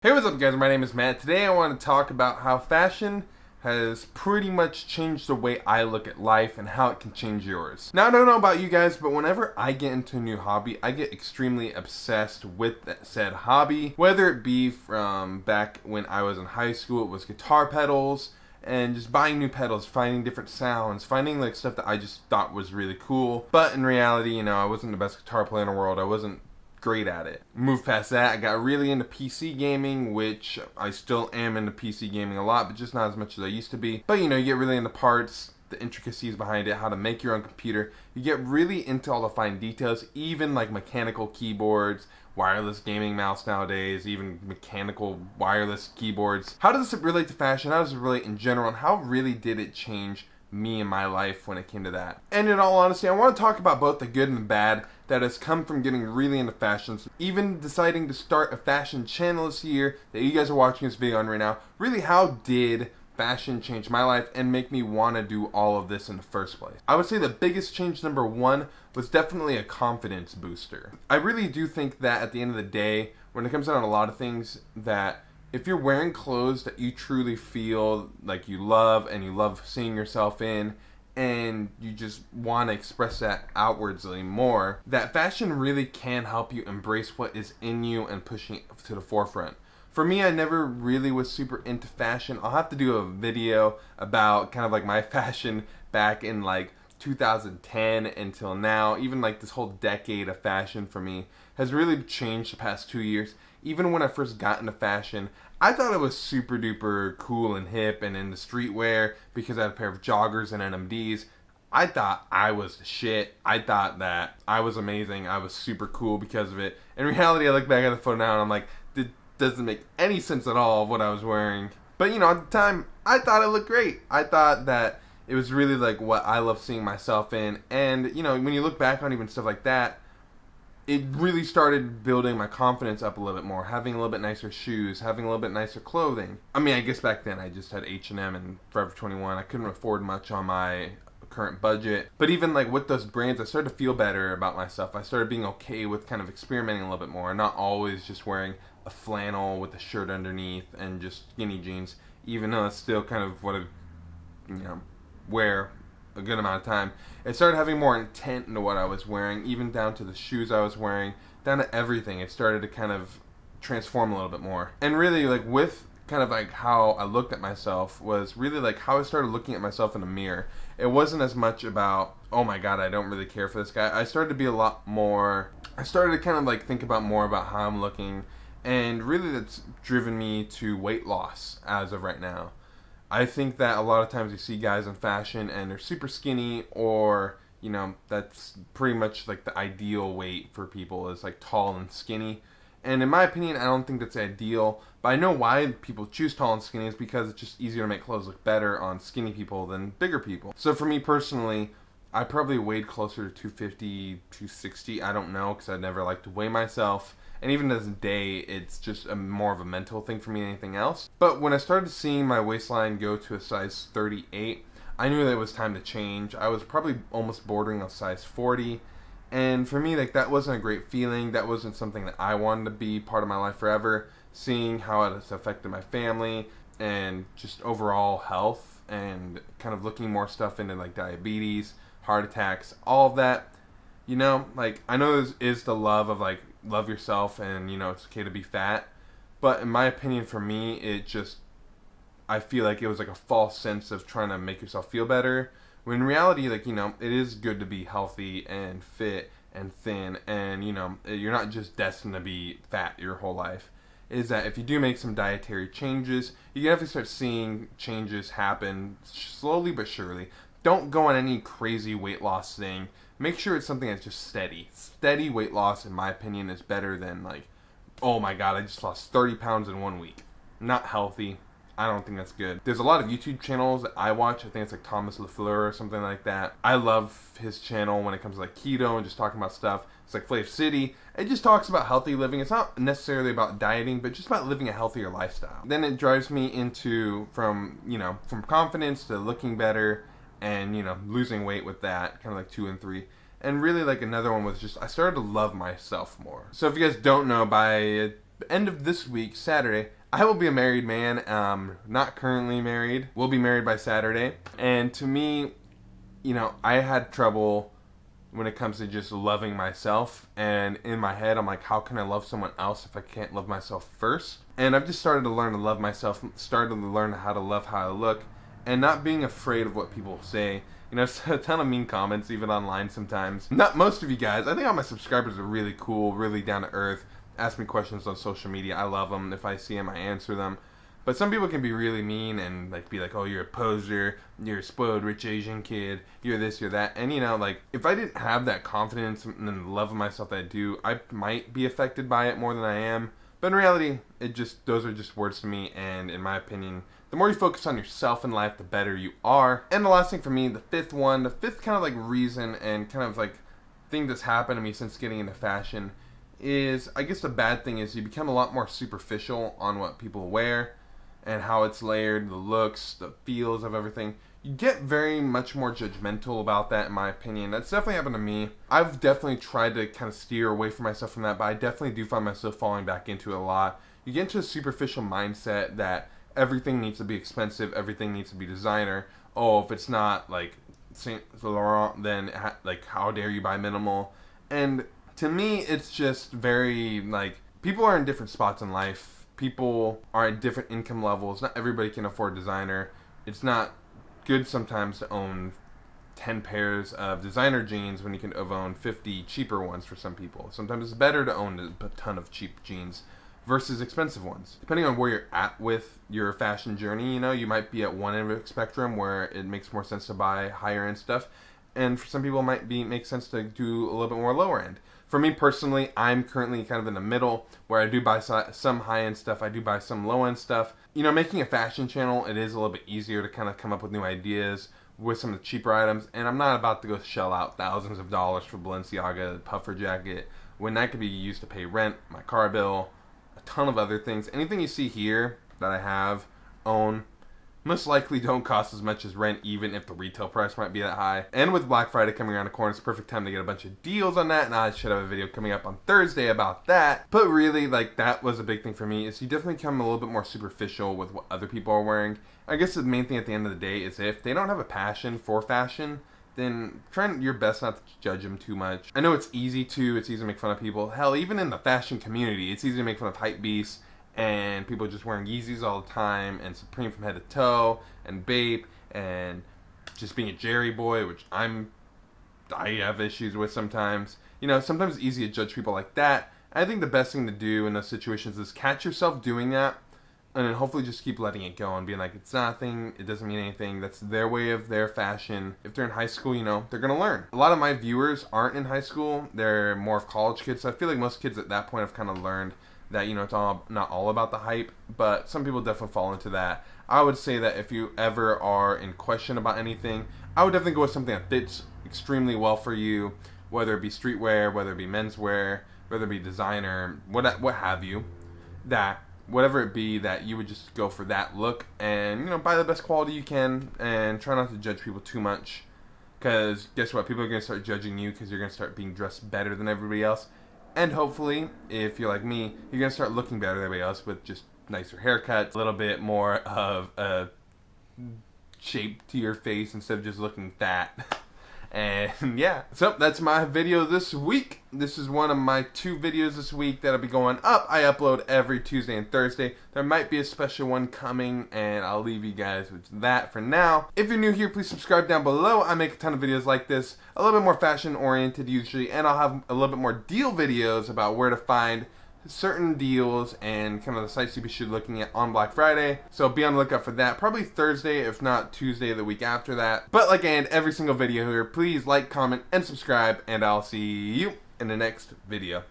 Hey, what's up guys? My name is Matt. Today I want to talk about how fashion has pretty much changed the way I look at life and how it can change yours. Now, I don't know about you guys, but whenever I get into a new hobby, I get extremely obsessed with that said hobby. Whether it be from back when I was in high school, it was guitar pedals, and just buying new pedals, finding different sounds, finding like stuff that I just thought was really cool. But in reality, I wasn't the best guitar player in the world. I wasn't great at it. Moved past that, I got really into PC gaming, which I still am into PC gaming a lot, but just not as much as I used to be. But you get really into parts, the intricacies behind it, how to make your own computer. You get really into all the fine details, even like mechanical keyboards, wireless gaming mouse nowadays, even mechanical wireless keyboards. How does it relate to fashion? How does it relate in general? And how really did it change me and my life when it came to that? And in all honesty, I want to talk about both the good and the bad that has come from getting really into fashion. Even deciding to start a fashion channel this year that you guys are watching this video on right now. Really, how did fashion change my life and make me want to do all of this in the first place? I would say the biggest change, number one, was definitely a confidence booster. I really do think that at the end of the day, when it comes down to a lot of things, that if you're wearing clothes that you truly feel like you love and you love seeing yourself in, and you just want to express that outwardly more, that fashion really can help you embrace what is in you and pushing it to the forefront. For me, I never really was super into fashion. I'll have to do a video about kind of like my fashion back in like 2010 until now. Even like this whole decade of fashion for me has really changed the past 2 years. Even when I first got into fashion, I thought it was super duper cool and hip and in the streetwear because I had a pair of joggers and NMDs. I thought I was the shit. I thought that I was amazing. I was super cool because of it. In reality, I look back at the photo now and I'm like, it doesn't make any sense at all of what I was wearing. But at the time, I thought it looked great. I thought that it was really like what I love seeing myself in. And when you look back on even stuff like that, it really started building my confidence up a little bit more, having a little bit nicer shoes, having a little bit nicer clothing. I mean, I guess back then I just had H&M and Forever 21. I couldn't afford much on my current budget. But even like with those brands, I started to feel better about myself. I started being okay with kind of experimenting a little bit more, not always just wearing a flannel with a shirt underneath and just skinny jeans, even though it's still kind of what I wear a good amount of time. It started having more intent into what I was wearing, even down to the shoes I was wearing, down to everything. It started to kind of transform a little bit more. And really, like with kind of like how I looked at myself was really like how I started looking at myself in the mirror. It wasn't as much about, oh my god, I don't really care for this guy. I started to be a lot more, I started to kind of like think about more about how I'm looking, and really that's driven me to weight loss as of right now. I think that a lot of times you see guys in fashion and they're super skinny, or that's pretty much like the ideal weight for people is like tall and skinny. And in my opinion, I don't think that's ideal, but I know why people choose tall and skinny is because it's just easier to make clothes look better on skinny people than bigger people. So for me personally, I probably weighed closer to 250, 260, I don't know, because I never liked to weigh myself. And even to this day, it's just more of a mental thing for me than anything else. But when I started seeing my waistline go to a size 38, I knew that it was time to change. I was probably almost bordering on size 40. And for me, like, that wasn't a great feeling. That wasn't something that I wanted to be part of my life forever. Seeing how it has affected my family and just overall health, and kind of looking more stuff into like diabetes, heart attacks, all of that. Like, I know this is the love of like, love yourself and it's okay to be fat, but in my opinion, for me, I feel like it was like a false sense of trying to make yourself feel better, when in reality, like, it is good to be healthy and fit and thin, and you're not just destined to be fat your whole life. Is that if you do make some dietary changes, you can definitely start seeing changes happen slowly but surely. Don't go on any crazy weight loss thing. Make sure it's something that's just steady. Steady weight loss, in my opinion, is better than like, oh my god, I just lost 30 pounds in 1 week. Not healthy. I don't think that's good. There's a lot of YouTube channels that I watch. I think it's like Thomas LaFleur or something like that. I love his channel when it comes to like keto and just talking about stuff. It's like Flav City. It just talks about healthy living. It's not necessarily about dieting, but just about living a healthier lifestyle. Then it drives me into from confidence to looking better, and losing weight with that, kind of like 2 and 3. And really, like, another one was just I started to love myself more. So if you guys don't know, by the end of this week, Saturday, I will be a married man. Not currently married. Will be married by Saturday. And to me, you know, I had trouble when it comes to just loving myself. And in my head, I'm like, how can I love someone else if I can't love myself first? And I've just started to learn to love myself, started to learn how to love how I look, and not being afraid of what people say. You know, a ton of mean comments, even online sometimes. Not most of you guys. I think all my subscribers are really cool, really down to earth. Ask me questions on social media. I love them. If I see them, I answer them. But some people can be really mean and like be like, oh, you're a poser, you're a spoiled rich Asian kid, you're this, you're that. And you know, like, if I didn't have that confidence and the love of myself that I do, I might be affected by it more than I am. But in reality, those are just words to me, and in my opinion, the more you focus on yourself in life, the better you are. And the last thing for me, the fifth kind of like reason and kind of like thing that's happened to me since getting into fashion is, I guess the bad thing is you become a lot more superficial on what people wear and how it's layered, the looks, the feels of everything. You get very much more judgmental about that, in my opinion. That's definitely happened to me. I've definitely tried to kind of steer away from myself from that, but I definitely do find myself falling back into it a lot. You get into a superficial mindset that everything needs to be expensive, everything needs to be designer. Oh, if it's not like Saint Laurent, then like how dare you buy minimal? And to me, it's just very like, people are in different spots in life. People are at different income levels. Not everybody can afford designer. It's not good sometimes to own 10 pairs of designer jeans when you can own 50 cheaper ones for some people. Sometimes it's better to own a ton of cheap jeans versus expensive ones. Depending on where you're at with your fashion journey, you know, you might be at one end of the spectrum where it makes more sense to buy higher end stuff, and for some people it might make sense to do a little bit more lower end. For me personally, I'm currently kind of in the middle where I do buy some high-end stuff, I do buy some low-end stuff. You know, making a fashion channel, it is a little bit easier to kind of come up with new ideas with some of the cheaper items, and I'm not about to go shell out thousands of dollars for Balenciaga, the puffer jacket, when that could be used to pay rent, my car bill, a ton of other things. Anything you see here that I own, most likely don't cost as much as rent, even if the retail price might be that high. And with Black Friday coming around the corner, it's the perfect time to get a bunch of deals on that, and I should have a video coming up on Thursday about that. But really, like, that was a big thing for me, is you definitely become a little bit more superficial with what other people are wearing. I guess the main thing at the end of the day is if they don't have a passion for fashion, then try your best not to judge them too much. I know it's easy to make fun of people. Hell, even in the fashion community, it's easy to make fun of hypebeasts and people just wearing Yeezys all the time, and Supreme from head to toe, and Bape, and just being a Jerry boy, which I have issues with sometimes. You know, sometimes it's easy to judge people like that. I think the best thing to do in those situations is catch yourself doing that, and then hopefully just keep letting it go and being like, it's nothing, it doesn't mean anything, that's their way of their fashion. If they're in high school, you know, they're gonna learn. A lot of my viewers aren't in high school, they're more of college kids, so I feel like most kids at that point have kind of learned that, you know, it's not all about the hype, but some people definitely fall into that. I would say that if you ever are in question about anything, I would definitely go with something that fits extremely well for you, whether it be streetwear, whether it be menswear, whether it be designer, what have you, that whatever it be, that you would just go for that look and, you know, buy the best quality you can and try not to judge people too much, because guess what, people are going to start judging you because you're going to start being dressed better than everybody else. And hopefully, if you're like me, you're going to start looking better than everybody else with just nicer haircuts, a little bit more of a shape to your face instead of just looking fat. And yeah, so that's my video this week. This is one of my 2 videos this week that'll be going up. I upload every Tuesday and Thursday. There might be a special one coming, and I'll leave you guys with that for now. If you're new here, please subscribe down below. I make a ton of videos like this, a little bit more fashion oriented usually, and I'll have a little bit more deal videos about where to find certain deals and kind of the sites you should be looking at on Black Friday. So be on the lookout for that. Probably Thursday, if not Tuesday the week after that. But like I end every single video here, please like, comment, and subscribe, and I'll see you in the next video.